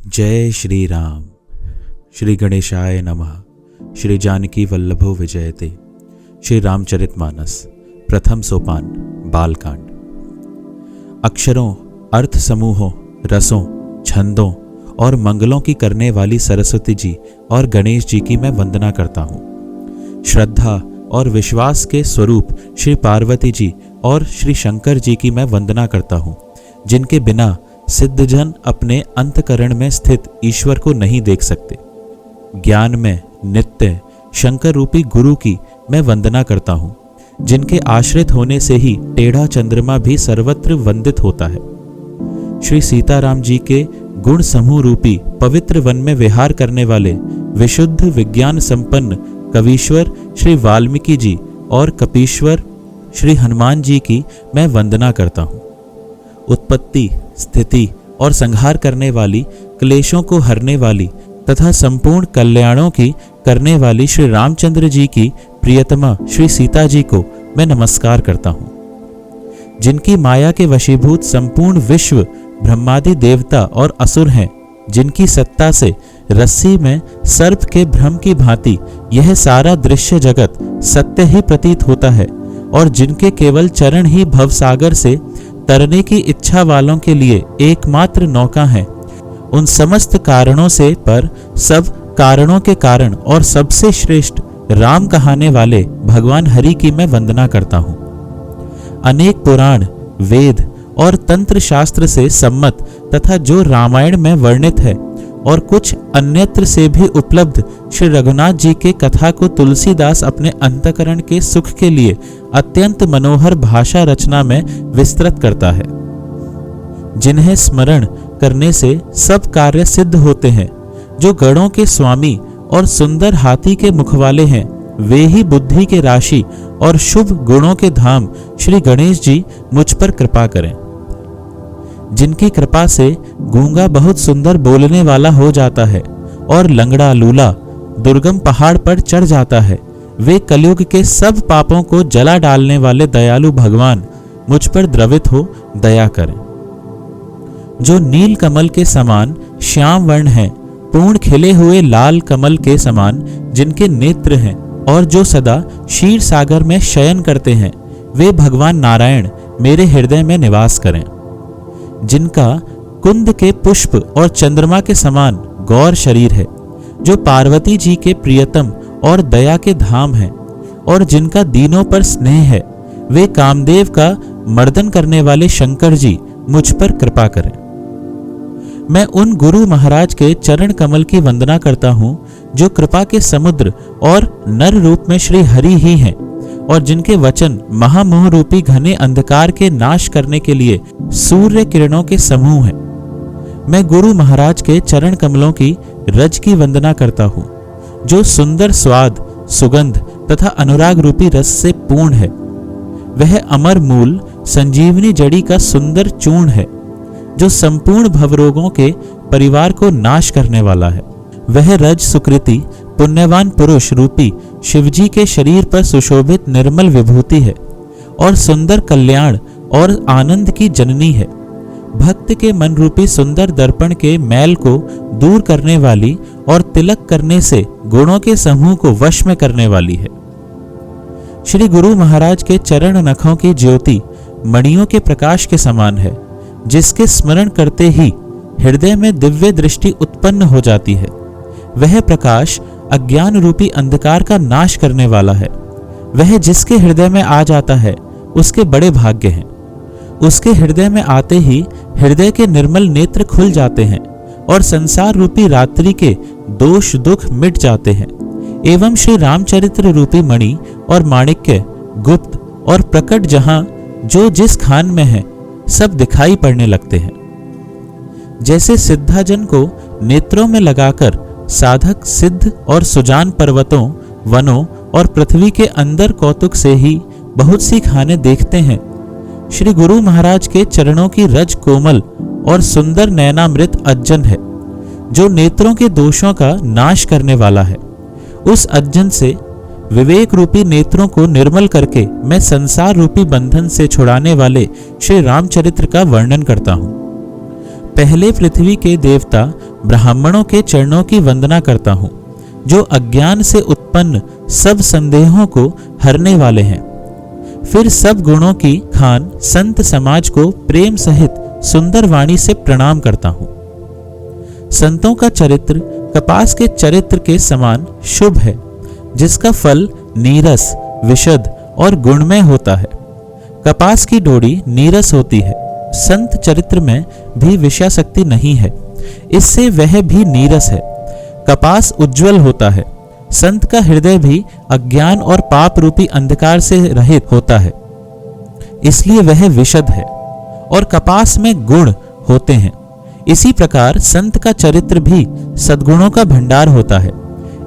जय श्री राम। श्री गणेशाय नमः। श्री जानकी वल्लभो विजयते। श्री रामचरितमानस प्रथम सोपान बालकांड। अक्षरों, अर्थ समूहों, रसों, छंदों और मंगलों की करने वाली सरस्वती जी और गणेश जी की मैं वंदना करता हूँ। श्रद्धा और विश्वास के स्वरूप श्री पार्वती जी और श्री शंकर जी की मैं वंदना करता हूँ, जिनके बिना सिद्धजन अपने अंतकरण में स्थित ईश्वर को नहीं देख सकते। ज्ञान में नित्य शंकर रूपी गुरु की मैं वंदना करता हूँ, जिनके आश्रित होने से ही टेढ़ा चंद्रमा भी सर्वत्र वंदित होता है। श्री सीताराम जी के गुण समूह रूपी पवित्र वन में विहार करने वाले विशुद्ध विज्ञान संपन्न कवीश्वर श्री वाल्मीकि जी और कपीश्वर श्री हनुमान जी की मैं वंदना करता हूँ। उत्पत्ति, स्थिति और संहार करने वाली, क्लेशों को हरने वाली तथा संपूर्ण कल्याणों की करने वाली श्री रामचंद्र जी की प्रियतमा श्री सीता जी को मैं नमस्कार करता हूँ, जिनकी माया के वशीभूत संपूर्ण विश्व ब्रह्मादि देवता और असुर हैं, जिनकी सत्ता से रस्सी में सर्प के भ्रम की भांति यह सारा दृश्य जगत सत्य ही प्रतीत होता है, और जिनके केवल चरण ही भवसागर से तरने की इच्छा वालों के लिए एकमात्र नौका है। उन समस्त कारणों से पर सब कारणों के कारण और सबसे श्रेष्ठ राम कहाने वाले भगवान हरि की मैं वंदना करता हूँ। अनेक पुराण, वेद और तंत्र शास्त्र से सम्मत तथा जो रामायण में वर्णित है और कुछ अन्यत्र से भी उपलब्ध श्री रघुनाथ जी के कथा को तुलसीदास अपने अंतकरण के सुख के लिए अत्यंत मनोहर भाषा रचना में विस्तृत करता है, जिन्हें स्मरण करने से सब कार्य सिद्ध होते हैं। जो गणों के स्वामी और सुंदर हाथी के मुख वाले हैं, वे ही बुद्धि के राशि और शुभ गुणों के धाम श्री गणेश जी मुझ पर कृपा करें। जिनकी कृपा से गूंगा बहुत सुंदर बोलने वाला हो जाता है और लंगड़ा लूला दुर्गम पहाड़ पर चढ़ जाता है, वे कलयुग के सब पापों को जला डालने वाले दयालु भगवान मुझ पर द्रवित हो दया करें। जो नील कमल के समान श्याम वर्ण हैं, पूर्ण खिले हुए लाल कमल के समान जिनके नेत्र हैं, और जो सदा क्षीर सागर में शयन करते हैं, वे भगवान नारायण मेरे हृदय में निवास करें। जिनका कुंद के पुष्प और चंद्रमा के समान गौर शरीर है, जो पार्वती जी के प्रियतम और दया के धाम है, और जिनका दीनों पर स्नेह है, वे कामदेव का मर्दन करने वाले शंकर जी मुझ पर कृपा करें। मैं उन गुरु महाराज के चरण कमल की वंदना करता हूँ, जो कृपा के समुद्र और नर रूप में श्री हरि ही हैं, और जिनके वचन महामोह रूपी घने अंधकार के नाश करने के लिए सूर्य किरणों के समूह हैं। मैं गुरु महाराज के चरण कमलों की रज की वंदना करता हूँ, जो सुंदर स्वाद, सुगंध तथा अनुराग रूपी रस से पूर्ण है। वह अमर मूल संजीवनी जड़ी का सुंदर चूर्ण है, जो संपूर्ण भवरोगों के परिवार को नाश करने वाला है। वह रज सुकृति पुण्यवान पुरुष रूपी शिवजी के शरीर पर सुशोभित निर्मल विभूति है, और सुंदर कल्याण और आनंद की जननी है। भक्त के मन रूपी सुंदर दर्पण के मैल को दूर करने वाली और तिलक करने से गुणों के समूह को वश में करने वाली है। श्री गुरु महाराज के चरण नखों की ज्योति मणियों के प्रकाश के समान है, जिसके स्मरण करते ही हृदय में दिव्य दृष्टि उत्पन्न हो जाती है। वह प्रकाश अज्ञान रूपी अंधकार का नाश करने वाला है। वह जिसके हृदय में आ जाता है, उसके बड़े भाग्य हैं। उसके हृदय में आते ही हृदय के निर्मल नेत्र खुल जाते हैं, और संसार रूपी रात्रि के दोष दुख मिट जाते हैं। एवं श्री रामचरित्र रूपी मणि और माणिक्य, गुप्त और प्रकट जहां जो जिस खान में है, सब दिखाई पड़ने लगते हैं। जैसे सिद्धाजन को नेत्रों में लगाकर साधक सिद्ध और सुजान पर्वतों, वनों और पृथ्वी के अंदर कौतुक से ही बहुत सी खाने देखते हैं, श्री गुरु महाराज के चरणों की रज कोमल और सुंदर नयनामृत अज्जन है, जो नेत्रों के दोषों का नाश करने वाला है। उस अज्जन से विवेक रूपी नेत्रों को निर्मल करके मैं संसार रूपी बंधन से छुड़ाने वाले श्री रामचरित्र का वर्णन करता हूँ। पहले पृथ्वी के देवता ब्राह्मणों के चरणों की वंदना करता हूँ, जो अज्ञान से उत्पन्न सब संदेहों को हरने वाले हैं। फिर सब गुणों की खान संत समाज को प्रेम सहित सुंदर वाणी से प्रणाम करता हूँ। संतों का चरित्र कपास के चरित्र के समान शुभ है, जिसका फल नीरस, विशद और गुणमय होता है। कपास की डोरी नीरस होती है, संत चरित्र में भी विषयाशक्ति नहीं है, इससे वह भी नीरस है। कपास उज्जवल होता है, संत का हृदय भी अज्ञान और पाप रूपी अंधकार से रहित होता है, इसलिए वह विशद है। और कपास में गुण होते हैं, इसी प्रकार संत का चरित्र भी सद्गुणों का भंडार होता है,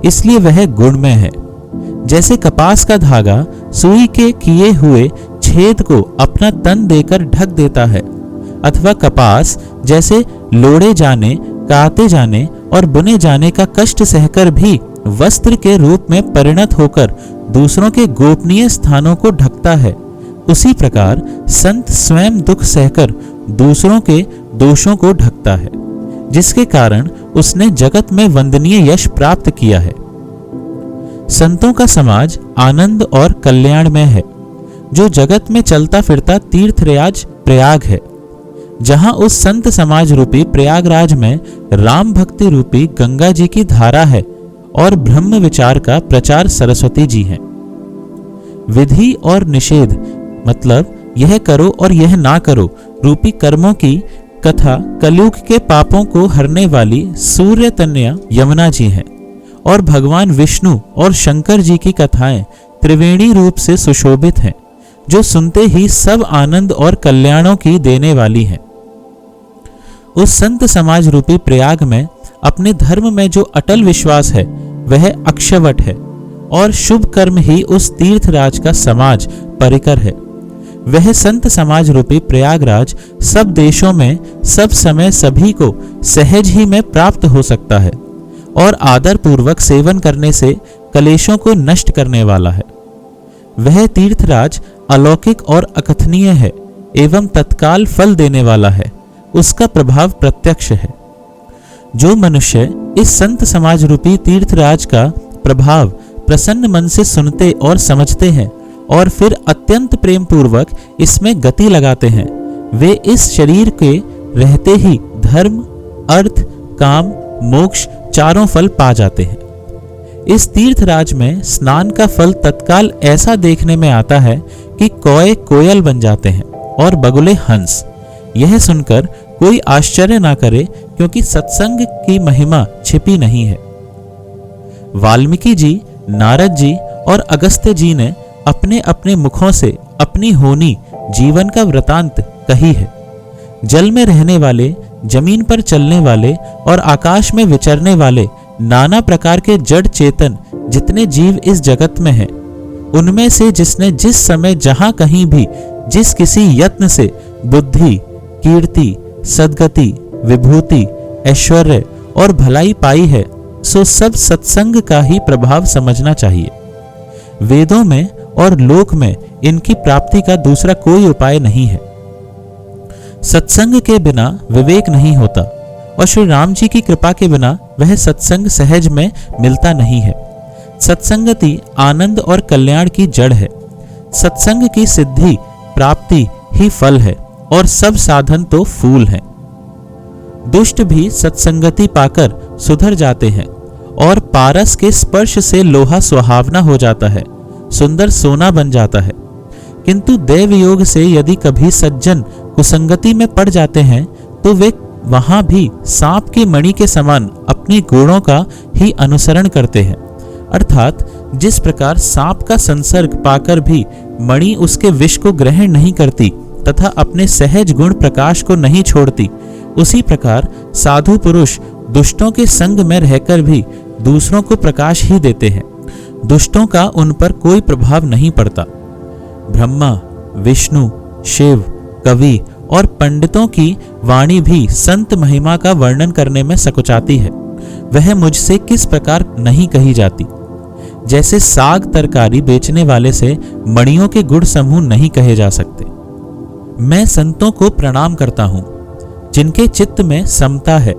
इसलिए वह गुणमय है। जैसे कपास का धागा सुई के किए हुए छेद को अपना तन देकर ढक देता है, अथवा कपास जैसे लोड़े जाने, काते जाने और बुने जाने का कष्ट सहकर भी वस्त्र के रूप में परिणत होकर दूसरों के गोपनीय स्थानों को ढकता है, उसी प्रकार संत स्वयं दुख सहकर दूसरों के दोषों को ढकता है, जिसके कारण उसने जगत में वंदनीय यश प्राप्त किया है। संतों का समाज आनंद और कल्याण में है, जो जगत में चलता फिरता तीर्थराज प्रयाग है। जहां उस संत समाज रूपी प्रयागराज में राम भक्ति रूपी गंगा जी की धारा है और ब्रह्म विचार का प्रचार सरस्वती जी हैं। विधि और निषेध मतलब यह करो और यह ना करो रूपी कर्मों की कथा कलयुग के पापों को हरने वाली सूर्य तनया यमुना जी हैं, और भगवान विष्णु और शंकर जी की कथाएं त्रिवेणी रूप से सुशोभित हैं, जो सुनते ही सब आनंद और कल्याणों की देने वाली हैं। उस संत समाज रूपी प्रयाग में अपने धर्म में जो अटल विश्वास है वह अक्षवट है, और शुभ कर्म ही उस तीर्थराज का समाज परिकर है। वह संत समाज रूपी प्रयागराज सब देशों में सब समय सभी को सहज ही में प्राप्त हो सकता है, और आदर पूर्वक सेवन करने से कलेशों को नष्ट करने वाला है। वह तीर्थराज अलौकिक और अकथनीय है एवं तत्काल फल देने वाला है, उसका प्रभाव प्रत्यक्ष है। जो मनुष्य इस संत समाज रूपी तीर्थराज का प्रभाव प्रसन्न मन से सुनते और समझते हैं और फिर अत्यंत प्रेम पूर्वक इसमें गति लगाते हैं, वे इस शरीर के रहते ही धर्म, अर्थ, काम, मोक्ष चारों फल पा जाते हैं। इस तीर्थराज में स्नान का फल तत्काल ऐसा देखने में आता है कि कौए कोयल बन जाते हैं और बगुले हंस। यह सुनकर कोई आश्चर्य ना करे, क्योंकि सत्संग की महिमा छिपी नहीं है। वाल्मीकि जी, नारद जी और अगस्त्य जी ने अपने अपने मुखों से अपनी होनी जीवन का वृतांत कही है। जल में रहने वाले, जमीन पर चलने वाले और आकाश में विचरने वाले नाना प्रकार के जड़ चेतन जितने जीव इस जगत में हैं, उनमें से जिसने जिस समय जहां कहीं भी जिस किसी यत्न से बुद्धि, कीर्ति, सद्गति, विभूति, ऐश्वर्य और भलाई पाई है, सो सब सत्संग का ही प्रभाव समझना चाहिए। वेदों में और लोक में इनकी प्राप्ति का दूसरा कोई उपाय नहीं है। सत्संग के बिना विवेक नहीं होता, और श्री राम जी की कृपा के बिना वह सत्संग सहज में मिलता नहीं है। सत्संगति आनंद और कल्याण की जड़ है। सत्संग की सिद्धि प्राप्ति ही फल है, और सब साधन तो फूल हैं। दुष्ट भी सत्संगति पाकर सुधर जाते हैं, और पारस के स्पर्श से लोहा सुहावना हो जाता है, सुंदर सोना बन जाता है। किंतु देव योग से यदि कभी सज्जन कुसंगति में पड़ जाते हैं, तो वे वहां भी सांप की मणि के समान अपनी गुणों का ही अनुसरण करते हैं। अर्थात जिस प्रकार सांप का संसर्ग पाकर भी मणि उसके विष को ग्रहण नहीं करती तथा अपने सहज गुण प्रकाश को नहीं छोड़ती, उसी प्रकार साधु पुरुष दुष्टों के संग में रहकर भी दूसरों को प्रकाश ही देते हैं। दुष्टों का उन पर कोई प्रभाव नहीं पड़ता। ब्रह्मा, विष्णु, शिव, कवि और पंडितों की वाणी भी संत महिमा का वर्णन करने में सकुचाती है। वह मुझसे किस प्रकार नहीं कही जाती। जैसे साग तरकारी बेचने वाले से मणियों के गुण समूह नहीं कहे जा सकते। मैं संतों को प्रणाम करता हूँ। जिनके चित्त में समता है,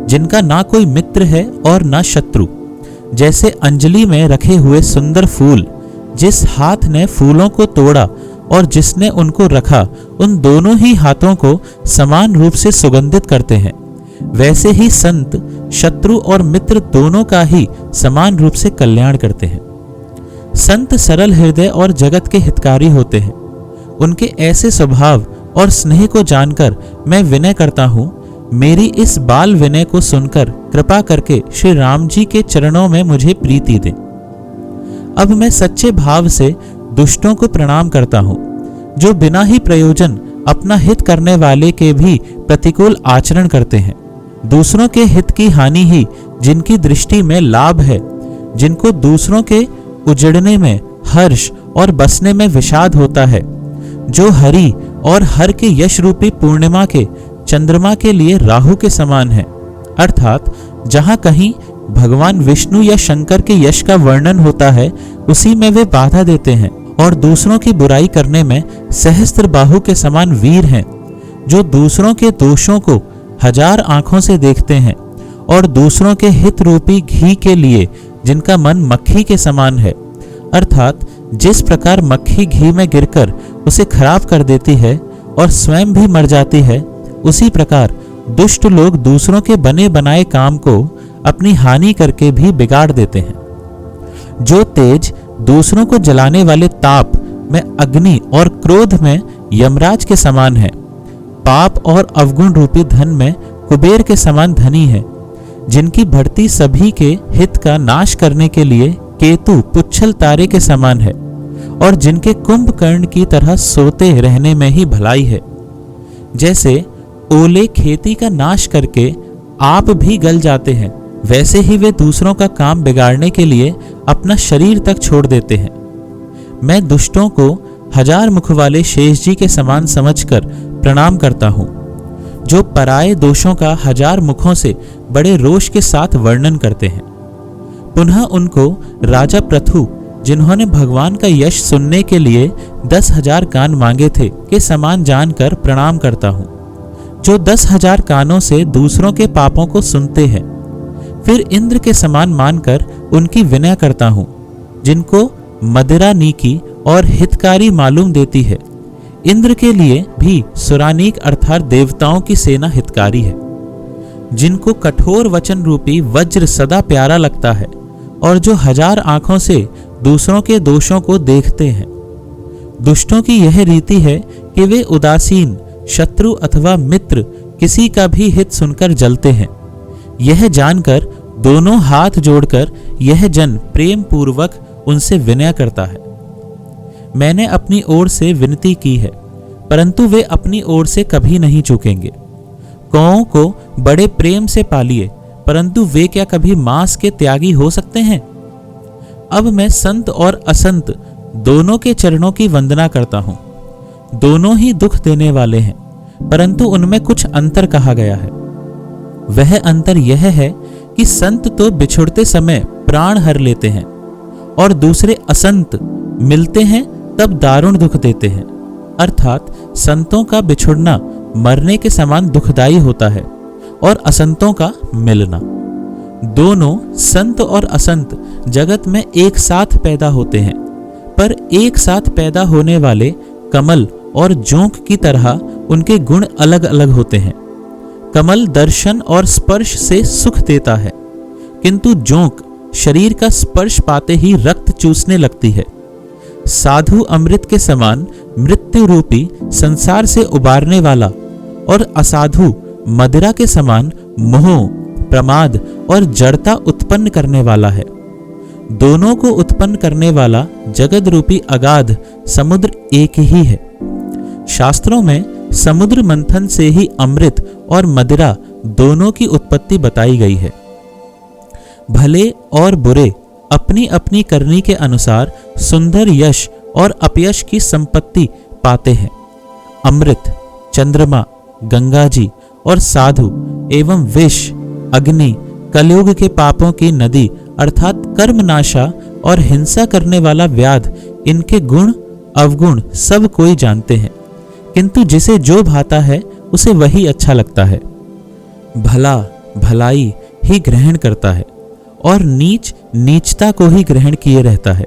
जिनका ना कोई मित्र है और ना शत्रु। जैसे अंजलि में रखे हुए सुंदर फूल, जिस हाथ ने फूलों को तोड़ा और जिसने उनको रखा, उन दोनों ही हाथों को समान रूप से सुगंधित करते हैं, वैसे ही संत शत्रु और मित्र दोनों का ही समान रूप से कल्याण करते हैं। संत सरल हृदय और जगत के हितकारी होते हैं। उनके ऐसे स्वभाव और स्नेह को जानकर मैं विनय करता हूँ, मेरी इस बाल विनय को सुनकर कृपा करके श्री राम जी के चरणों में मुझे प्रीति दें। अब मैं सच्चे भाव से दुष्टों को प्रणाम करता हूँ, जो बिना ही प्रयोजन अपना हित करने वाले के भी प्रतिकूल आचरण करते हैं। दूसरों के हित की हानि ही जिनकी दृष्टि में लाभ है, जिनको दूसरों के उजड़ने में हर्ष और बसने में विषाद होता है, जो हरि और हर के यश रूपी पूर्णिमा के चंद्रमा के लिए राहु के समान है, अर्थात जहां कहीं भगवान विष्णु या शंकर के यश का वर्णन होता है, उसी में वे बाधा देते हैं, और दूसरों की बुराई करने में सहस्त्र बाहु के समान वीर हैं, जो दूसरों के दोषों को 1000 आंखों से देखते हैं, और दूसरों के हित रूपी घी के लिए जिनका मन मक्खी के समान है, अर्थात जिस प्रकार मक्खी घी में गिरकर उसे खराब कर देती है और स्वयं भी मर जाती है, उसी प्रकार दुष्ट लोग दूसरों के बने बनाए काम को अपनी हानि करके भी बिगाड़ देते हैं। जो तेज दूसरों को जलाने वाले ताप में अग्नि और क्रोध में यमराज के समान है, पाप और अवगुण रूपी धन में कुबेर के समान धनी है, जिनकी बढ़ती सभी के हित का नाश करने के लिए केतु पुच्छल तारे के समान है, और जिनके कुंभकर्ण की तरह सोते रहने में ही भलाई है। जैसे ओले खेती का नाश करके आप भी गल जाते हैं, वैसे ही वे दूसरों का काम बिगाड़ने के लिए अपना शरीर तक छोड़ देते हैं। मैं दुष्टों को 1000 मुख वाले शेष जी के समान समझकर प्रणाम करता हूँ, जो पराये दोषों का 1000 मुखों से बड़े रोष के साथ वर्णन करते हैं। पुनः उनको राजा पृथु, जिन्होंने भगवान का यश सुनने के लिए 10,000 कान मांगे थे, के समान जानकर प्रणाम करता हूँ, जो 10,000 कानों से दूसरों के पापों को सुनते हैं। फिर इंद्र के समान मानकर उनकी विनय करता हूँ, जिनको मदिरा नीकी और हितकारी मालूम देती है। इंद्र के लिए भी सुरानीक अर्थात देवताओं की सेना हितकारी है, जिनको कठोर वचन रूपी वज्र सदा प्यारा लगता है, और जो 1000 आंखों से दूसरों के दोषों को देखते हैं। दुष्टों की यह रीति है कि वे उदासीन शत्रु अथवा मित्र किसी का भी हित सुनकर जलते हैं। यह जानकर दोनों हाथ जोड़कर यह जन प्रेम पूर्वक उनसे विनय करता है। मैंने अपनी ओर से विनती की है, परंतु वे अपनी ओर से कभी नहीं चूकेंगे। कौओं को बड़े प्रेम से पालिए, परंतु वे क्या कभी मांस के त्यागी हो सकते हैं? अब मैं संत और असंत दोनों के चरणों की वंदना करता हूँ। दोनों ही दुख देने वाले हैं, परंतु उनमें कुछ अंतर कहा गया है। वह अंतर यह है कि संत तो बिछुड़ते समय प्राण हर लेते हैं, और दूसरे असंत मिलते हैं तब दारुण दुख देते हैं। अर्थात संतों का बिछुड़ना मरने के समान दुखदाई होता है, और असंतों का मिलना। दोनों संत और असंत जगत में एक साथ पैदा होते हैं, पर एक साथ पैदा होने वाले कमल और जोंक की तरह उनके गुण अलग अलग होते हैं। कमल दर्शन और स्पर्श से सुख देता है, किंतु जोंक शरीर का स्पर्श पाते ही रक्त चूसने लगती है। साधु अमृत के समान मृत्यु रूपी संसार से उबारने वाला, और असाधु मदिरा के समान मोह, प्रमाद और जड़ता उत्पन्न करने वाला है। दोनों को उत्पन्न करने वाला जगत रूपी अगाध समुद्र एक ही है। शास्त्रों में समुद्र मंथन से ही अमृत और मदिरा दोनों की उत्पत्ति बताई गई है। भले और बुरे अपनी अपनी करनी के अनुसार सुंदर यश और अपयश की संपत्ति पाते हैं। अमृत, चंद्रमा, गंगा जी और साधु एवं विष, अग्नि, कलयुग के पापों की नदी अर्थात कर्मनाशा और हिंसा करने वाला व्याध, इनके गुण अवगुण सब कोई जानते हैं, किंतु जिसे जो भाता है उसे वही अच्छा लगता है। भला भलाई ही ग्रहण करता है और नीच नीचता को ही ग्रहण किए रहता है।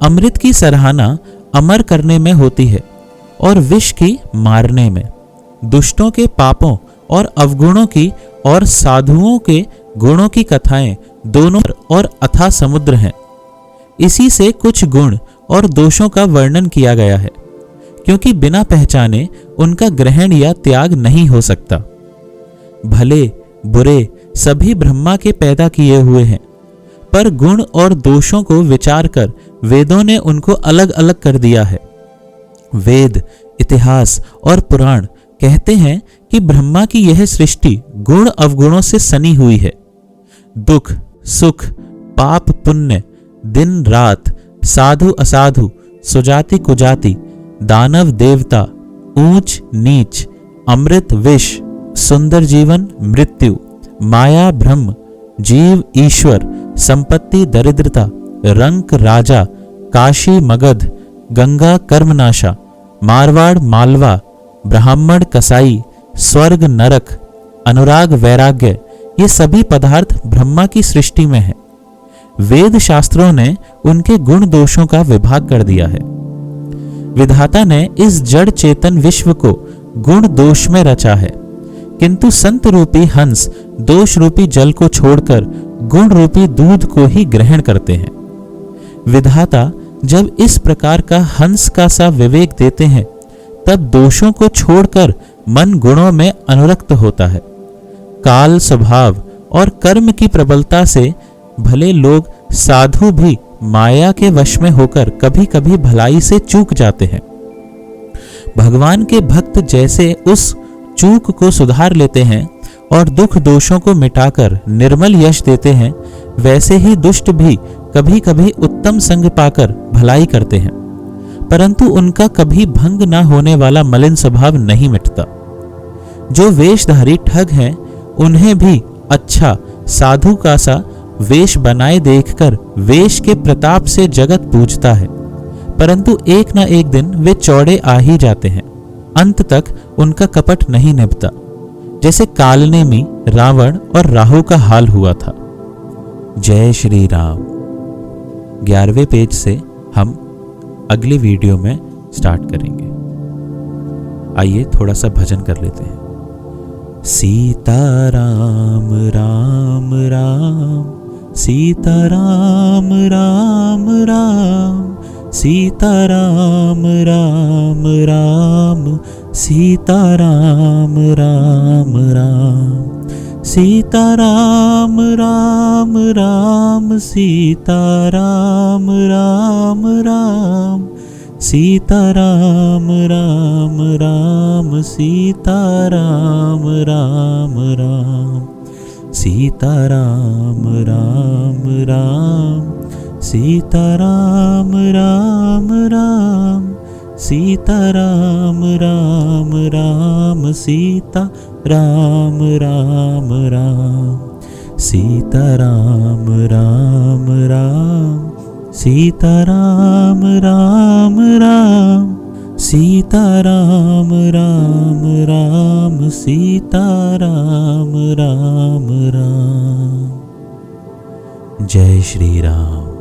अमृत की सराहना अमर करने में होती है और विष की मारने में। दुष्टों के पापों और अवगुणों की और साधुओं के गुणों की कथाएं दोनों और अथाह समुद्र हैं। इसी से कुछ गुण और दोषों का वर्णन किया गया है, क्योंकि बिना पहचाने उनका ग्रहण या त्याग नहीं हो सकता। भले बुरे सभी ब्रह्मा के पैदा किए हुए हैं, पर गुण और दोषों को विचार कर वेदों ने उनको अलग अलग कर दिया है। वेद, इतिहास और पुराण कहते हैं कि ब्रह्मा की यह सृष्टि गुण अवगुणों से सनी हुई है। दुख सुख, पाप पुण्य, दिन रात, साधु असाधु, सुजाति कुजाति, दानव देवता, ऊंच नीच, अमृत विष, सुंदर जीवन मृत्यु, माया ब्रह्म, जीव ईश्वर, संपत्ति दरिद्रता, रंक राजा, काशी मगध, गंगा कर्मनाशा, मारवाड़ मालवा, ब्राह्मण कसाई, स्वर्ग नरक, अनुराग वैराग्य, ये सभी पदार्थ ब्रह्मा की सृष्टि में है। वेद शास्त्रों ने उनके गुण दोषों का विभाग कर दिया है। विधाता ने इस जड़ चेतन विश्व को गुण दोष में रचा है, किंतु संत रूपी हंस दोष रूपी जल को छोड़कर गुण रूपी दूध को ही ग्रहण करते हैं। विधाता जब इस प्रकार का हंस का सा विवेक देते हैं, तब दोषों को छोड़कर मन गुणों में अनुरक्त होता है। काल स्वभाव और कर्म की प्रबलता से भले लोग साधु भी माया के वश में होकर कभी कभी भलाई से चूक जाते हैं। भगवान के भक्त जैसे उस चूक को सुधार लेते हैं और दुख दोषों को मिटाकर निर्मल यश देते हैं, वैसे ही दुष्ट भी कभी कभी उत्तम संग पाकर भलाई करते हैं, परंतु उनका कभी भंग न होने वाला मलिन स्वभाव नहीं मिटता। जो वेशधारी ठग हैं, उन्हें भी अच्छा साधु का सा वेश बनाए देखकर वेश के प्रताप से जगत पूजता है, परंतु एक न एक दिन वे चौड़े आ ही जाते हैं। अंत तक उनका कपट नहीं निभता, जैसे कालनेमी रावण और राहु का हाल हुआ था। जय श्री राम। 11वें पेज से हम अगले वीडियो में स्टार्ट करेंगे। आइए थोड़ा सा भजन कर लेते हैं। सीता राम राम राम, सीता राम राम राम, सीता राम राम राम, सीता राम राम राम, सीता राम राम राम, सीता राम राम राम, सीता राम राम राम, सीता राम राम राम, सीता राम राम राम, सीता राम राम राम, सीता राम राम राम, सीता राम राम राम, सीता राम राम राम, सीता राम राम राम, सीता राम राम राम, सीता राम राम राम। जय श्री राम।